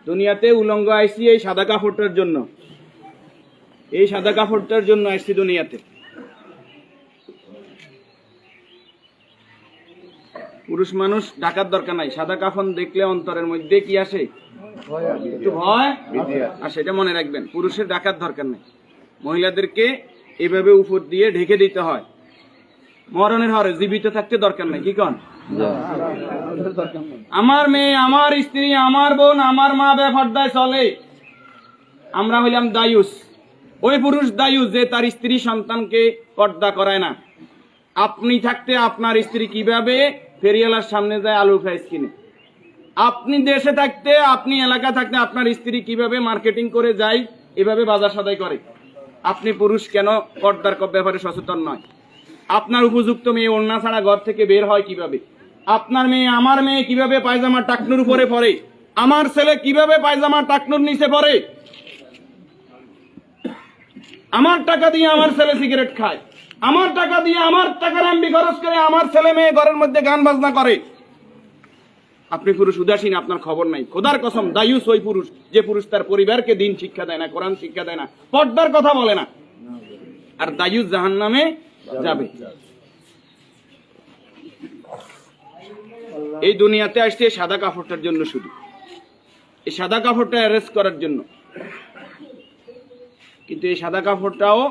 দুনিয়াতে উলঙ্গ আইসি এই সাদা কাপড়টার জন্য, এই সাদা কাপড়টার জন্য আইসি দুনিয়াতে। পুরুষ মানুষ ঢাকার দরকার নাই, সাদা কাফন দেখলে অন্তরের মধ্যে কি আসে? একটু ভয় আসে, এটা মনে রাখবেন। পুরুষের ঢাকার দরকার নাই, মহিলাদেরকে এভাবে উপর দিয়ে ঢেকে দিতে হয়। মরণের হরে জীবিত থাকতে দরকার নাই, কি কন? আমার মেয়ে, আমার স্ত্রী, আমার বোন, আমার মা বেপরদায় চলে, আমরা হইলাম দায়ুস। ওই পুরুষ দায়ুস যে তার স্ত্রী সন্তানকে পর্দা করায় না। আপনি থাকতে আপনার স্ত্রী কিভাবে ফেরিওয়ালার সামনে যায় আলু ফ্রাইস কিনে? আপনি দেশে থাকতে, আপনি এলাকা থাকতে আপনার স্ত্রী কিভাবে মার্কেটিং করে যায়, এভাবে বাজার সদাই করে? আপনি পুরুষ কেন পর্দার ব্যাপারে সচেতন নয়? আপনার উপযুক্ত মেয়ে ওড়না ছাড়া ঘর থেকে বের হয় কিভাবে? আপনার মেয়ে, আমার মেয়ে কিভাবে পায়জামা টাকনুর উপরে পরে? আমার ছেলে কিভাবে পায়জামা টাকনুর নিচে পরে? আমার টাকা দিয়ে আমার ছেলে সিগারেট খায়, আমার টাকা দিয়ে, আমার টাকার এমবি খরচ করে আমার ছেলে মেয়ে ঘরের মধ্যে গান বাজনা করে। আপনি পুরুষ উদাসীন, আপনার খবর নাই। খোদার কসম, দায়ুস ওই পুরুষ যে পুরুষ তার পরিবারকে দিন শিক্ষা দেয় না, কোরআন শিক্ষা দেয় না, পর্দার কথা বলে না। আর দায়ুস জাহান্নামে যাবে। এই দুনিয়াতে আসছে সাদা কাপড়টার জন্য, শুধু এই সাদা কাপড়টা অ্যারেস্ট করার জন্য। কিন্তু এই সাদা কাপড়টাও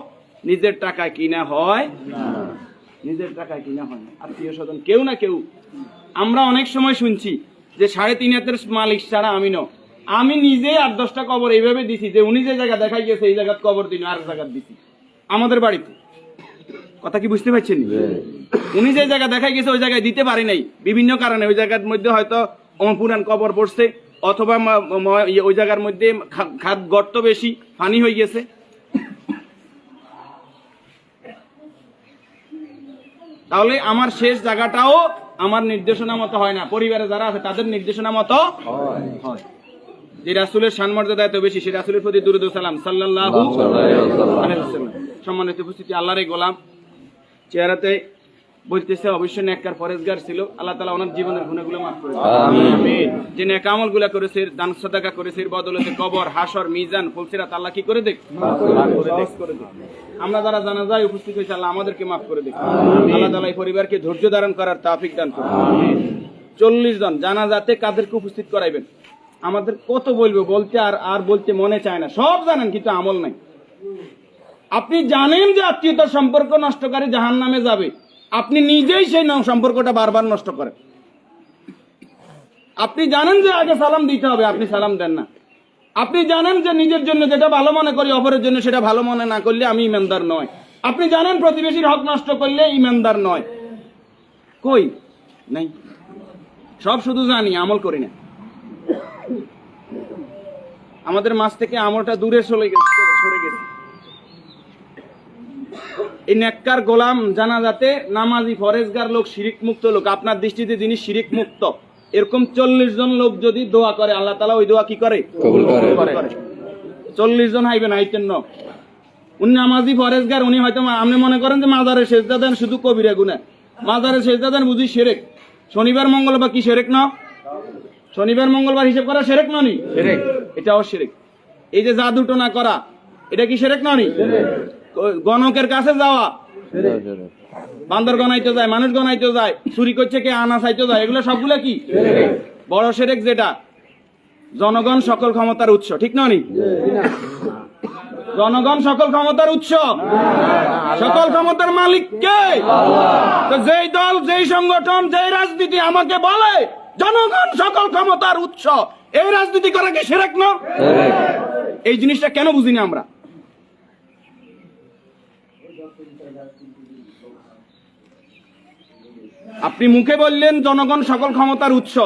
নিজের টাকায় কিনা হয়, নিজের টাকায় কিনা হয় না, আত্মীয় স্বজন কেউ না কেউ। আমরা অনেক সময় শুনছি যে 3.5 হাতের মালিক ছাড়া আমি ন, আমি নিজে 8-10টা কবর এইভাবে দিছি যে উনি যে জায়গা দেখাই গেছে এই জায়গায় কবর দিন, আর জায়গা দিছি আমাদের বাড়িতে। কথা কি বুঝতে পারছেন? উনি যে জায়গা দেখাই গেছে ওই জায়গায় দিতে পারি নাই বিভিন্ন কারণে। ওই জায়গার মধ্যে হয়তো পুরান কবর পড়ছে, অথবা ওই জায়গার মধ্যে খাদ গর্ত বেশি, পানি হয়ে গেছে। তাহলে আমার শেষ জায়গাটাও আমার নির্দেশনা মতো হয় না, পরিবারে যারা আছে তাদের নির্দেশনা মতো হয়। যে রাসূলের শানমর্যাদা এত বেশি, সে রাসূলের প্রতি দুরূদ ও সালাম সাল্লাল্লাহু আলাইহি ওয়াসাল্লাম। সম্মানিত উপস্থিতি, আল্লাহর এই গোলাম চেহারাতে বলতেছে অবশ্যই নেককার পরেজগার ছিল। আল্লাহ তাআলা ওনার জীবনের গুনাহগুলো মাফ করে দেন, আমিন। যে নেক আমলগুলো করেছে, দান সাদাকা করেছে, এর বদৌলতে কবর, হাসর, মিজান, ফুলসিরাত আল্লাহ কি করে দেখ, মাফ করে দেখ। আমরা যারা জানাজায় উপস্থিত হয়েছে আল্লাহ আমাদেরকে মাফ করে দেখ। আল্লাহ তাআলা এই পরিবারকে ধৈর্য ধারণ করার তৌফিক দান করুন, আমিন। 40 জন জানাজাতে কাদেরকে উপস্থিত করাইবেন? আমাদের কত বলবো, বলতে আর বলতে মনে চায় না। সব জানেন কিন্তু আমল নাই। আপনি জানেন যে আত্মীয়তার সম্পর্ক নষ্টকারী জাহান্নামে যাবে, আপনি নিজেই সেই সম্পর্কটা বারবার নষ্ট করেন। আপনি জানেন যে আগে সালাম দিতে হবে, আপনি সালাম দেন না। আপনি জানেন যে নিজের জন্য যেটা ভালো মনে করি অপরের জন্য সেটা ভালো মনে না করলে আমি ইমানদার নয়। আপনি জানেন প্রতিবেশীর হক নষ্ট করলে ইমানদার নয়। কই নাই, সব শুধু জানি, আমল করি না। আমাদের মাঝ থেকে আমলটা দূরে সরে গেছে। এই নেককার গোলাম জানাজাতে নামাজি ফরেজগার লোক, শিরিক মুক্ত লোক, আপনার দৃষ্টিতে যিনি শিরিক মুক্ত, এরকম 40 জন লোক যদি দোয়া করে আল্লাহ তাআলা ওই দোয়া কি করে? কবুল করে। 40 জন হাইবেন আইতেন না, উনি নামাজি ফরেজগার, উনি হয়তো আপনি মনে করেন যে মাজারে সেজদা দেন শুধু কবিরা গুনাহ, মাজারে সেজদা দেন বুঝি শিরক। শনিবার মঙ্গলবার কি শিরক না? শনিবার মঙ্গলবার হিসাব করা শিরক না নি? শিরক, এটাও শিরক। এই যে জাদু টোনা করা, এটা কি শিরক না নি? গণকের কাছে যাওয়া, বান্দর গনাইতে যায়, মানুষ গনাইতে যায়, চুরি করছে কে, আনা চাইতে যায়, এগুলো সবগুলো কি বড় শিরক? যেটা জনগণ সকল ক্ষমতার উৎস, ঠিক না নি? জনগণ সকল ক্ষমতার উৎস, সকল ক্ষমতার মালিক কে? তো যেই দল, যেই সংগঠন, যেই রাজনীতি আমাকে বলে জনগণ সকল ক্ষমতার উৎস, এই রাজনীতি করা কি শিরক না? এই জিনিসটা কেন বুঝি না আমরা? আপনি মুখে বললেন জনগণ সকল ক্ষমতার উৎস,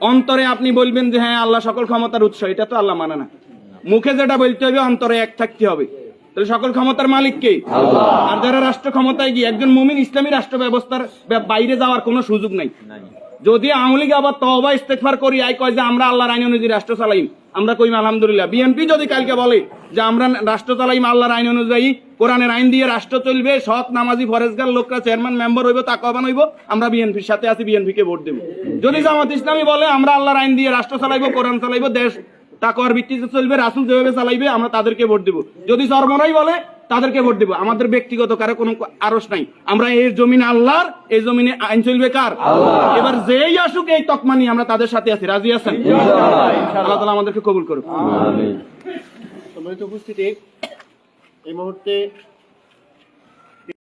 অন্তরে আপনি বলবেন যে হ্যাঁ আল্লাহ সকল ক্ষমতার উৎস, এটা তো আল্লাহ মানে না। মুখে যেটা বলতে হবে অন্তরে এক থাকতে হবে। তাহলে সকল ক্ষমতার মালিক কে? আল্লাহ। আর যারা রাষ্ট্র ক্ষমতায় গিয়ে, একজন মুমিন ইসলামী রাষ্ট্র ব্যবস্থার বাইরে যাওয়ার কোনো সুযোগ নাই। যদি আওয়ামী লীগ আবার তওবা ইস্তেগফার করি আই কয় যে আমরা আল্লাহর আইন অনুযায়ী রাষ্ট্র চালাইম, আমরা কইম আলহামদুলিল্লাহ। বিএনপি যদি কালকে বলে যে আমরা রাষ্ট্র চালাইম আল্লাহর আইন অনুযায়ী, কোরআনের আইন দিয়ে রাষ্ট্র চলবে, সৎ নামাজি ফরেজগার লোকরা চেয়ারম্যান মেম্বার হইব, তাকওয়াবান হইব, আমরা বিএনপির সাথে আছি, বিএনপি কে ভোট দেব। যদি জামাত ইসলামী বলে আমরা আল্লাহর আইন দিয়ে রাষ্ট্র চালাইবো, কোরআন চালাইবো, দেশ তাকওয়ার ভিত্তিতে চলবে, রাসূল যেভাবে চালাইবে আমরা তাদেরকে ভোট দেব। যদি চরমরাই বলে তাদেরকে ভোট দেব। আমাদের ব্যক্তিগত কারো কোনো আরস নাই। আমরা এই জমিন আল্লাহর, এই জমিনে আইন চলবে কার? আল্লাহ। এবার যেই আসুক এই তকমা নিয়ে আমরা তাদের সাথে আছি। রাজি আছেন? আল্লাহ তাআলা আমাদেরকে কবুল করুক। সম্মানিত উপস্থিতি, এই মুহূর্তে